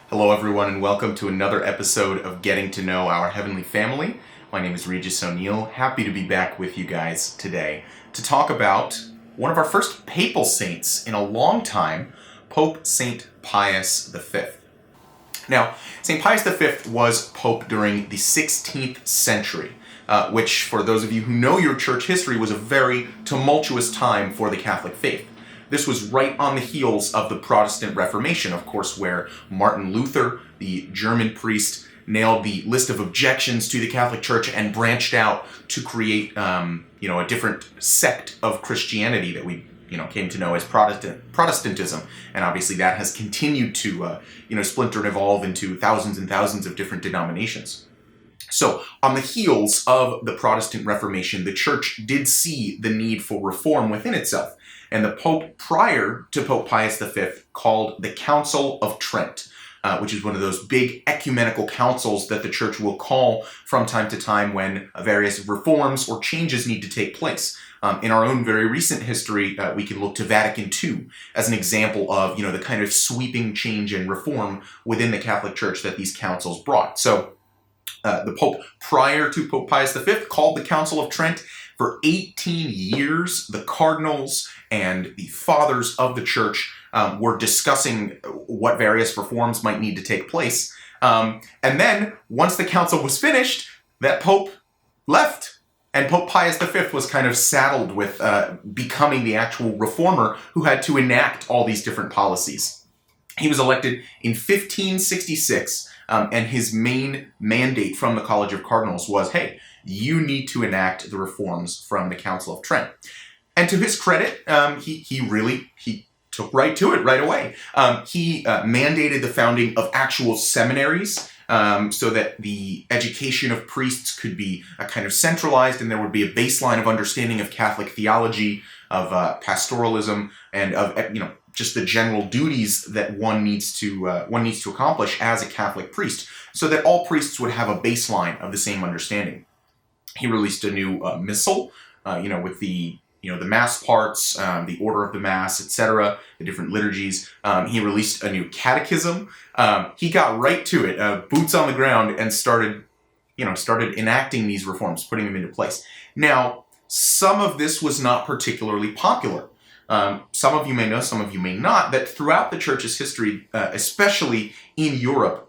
Hello everyone and welcome to another episode of Getting to Know Our Heavenly Family. My name is Regis O'Neill. Happy to be back with you guys today to talk about one of our first papal saints in a long time, Pope Saint Pius V. Now, Saint Pius V was Pope during the 16th century, which for those of you who know your church history was a very tumultuous time for the Catholic faith. This was right on the heels of the Protestant Reformation, of course, where Martin Luther, the German priest, nailed the list of objections to the Catholic Church and branched out to create, a different sect of Christianity that we, came to know as Protestantism. And obviously that has continued to, splinter and evolve into thousands and thousands of different denominations. So, on the heels of the Protestant Reformation, the Church did see the need for reform within itself. And the Pope prior to Pope Pius V called the Council of Trent, which is one of those big ecumenical councils that the Church will call from time to time when various reforms or changes need to take place. In our own very recent history, we can look to Vatican II as an example of, the kind of sweeping change and reform within the Catholic Church that these councils brought. So, the Pope prior to Pope Pius V called the Council of Trent. For 18 years, the cardinals and the fathers of the church were discussing what various reforms might need to take place. And then, once the council was finished, that pope left. And Pope Pius V was kind of saddled with becoming the actual reformer who had to enact all these different policies. He was elected in 1566, and his main mandate from the College of Cardinals was, hey, you need to enact the reforms from the Council of Trent. And to his credit, he took right to it right away. He mandated the founding of actual seminaries so that the education of priests could be kind of centralized, and there would be a baseline of understanding of Catholic theology, of pastoralism, and of just the general duties that one needs to accomplish as a Catholic priest, so that all priests would have a baseline of the same understanding. He released a new missal, with the Mass parts, the order of the Mass, etc., the different liturgies. He released a new catechism. He got right to it, boots on the ground, and started enacting these reforms, putting them into place. Now, some of this was not particularly popular. Some of you may know, some of you may not, that throughout the Church's history, especially in Europe,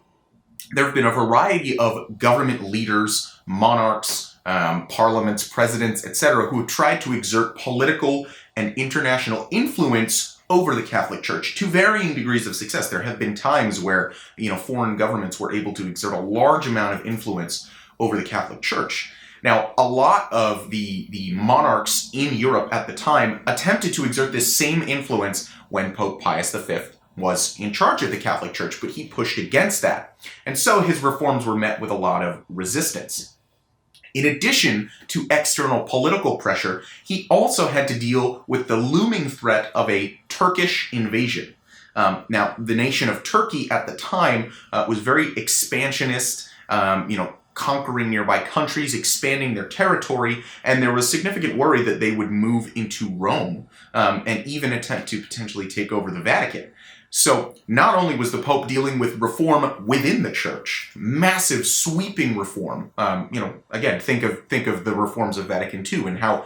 there have been a variety of government leaders, monarchs, parliaments, presidents, etc., who have tried to exert political and international influence over the Catholic Church to varying degrees of success. There have been times where, foreign governments were able to exert a large amount of influence over the Catholic Church. Now, a lot of the monarchs in Europe at the time attempted to exert this same influence when Pope Pius V was in charge of the Catholic Church, but he pushed against that. And so his reforms were met with a lot of resistance. In addition to external political pressure, he also had to deal with the looming threat of a Turkish invasion. Now, the nation of Turkey at the time was very expansionist, conquering nearby countries, expanding their territory, and there was significant worry that they would move into Rome and even attempt to potentially take over the Vatican. So not only was the Pope dealing with reform within the Church, massive sweeping reform, again, think of the reforms of Vatican II and how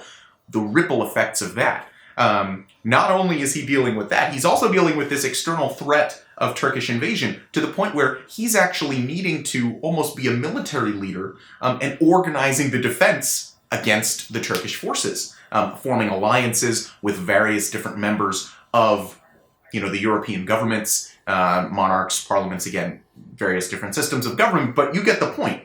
the ripple effects of that. Not only is he dealing with that, he's also dealing with this external threat of Turkish invasion to the point where he's actually needing to almost be a military leader and organizing the defense against the Turkish forces, forming alliances with various different members of the European governments, monarchs, parliaments, again, various different systems of government, but you get the point.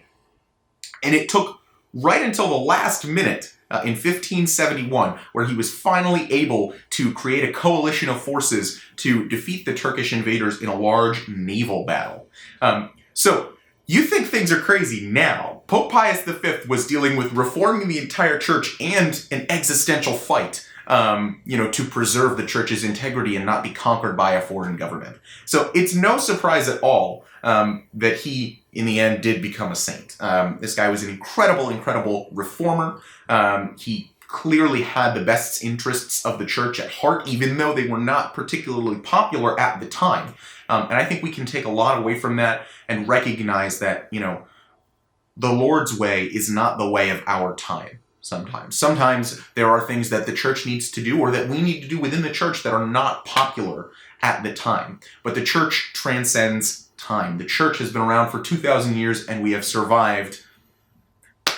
And it took right until the last minute in 1571, where he was finally able to create a coalition of forces to defeat the Turkish invaders in a large naval battle. So you think things are crazy now. Pope Pius V was dealing with reforming the entire church and an existential fight to preserve the church's integrity and not be conquered by a foreign government. So it's no surprise at all that he, in the end, did become a saint. This guy was an incredible reformer. He clearly had the best interests of the church at heart, even though they were not particularly popular at the time. And I think we can take a lot away from that and recognize that, the Lord's way is not the way of our time. Sometimes there are things that the church needs to do or that we need to do within the church that are not popular at the time. But the church transcends time. The church has been around for 2,000 years and we have survived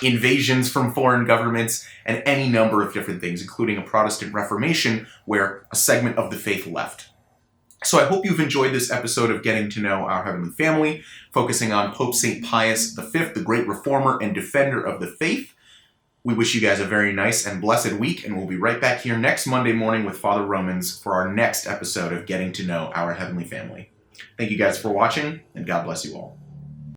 invasions from foreign governments and any number of different things, including a Protestant Reformation where a segment of the faith left. So I hope you've enjoyed this episode of Getting to Know Our Heavenly Family, focusing on Pope Saint Pius V, the great reformer and defender of the faith. We wish you guys a very nice and blessed week, and we'll be right back here next Monday morning with Father Romans for our next episode of Getting to Know Our Heavenly Family. Thank you guys for watching, and God bless you all.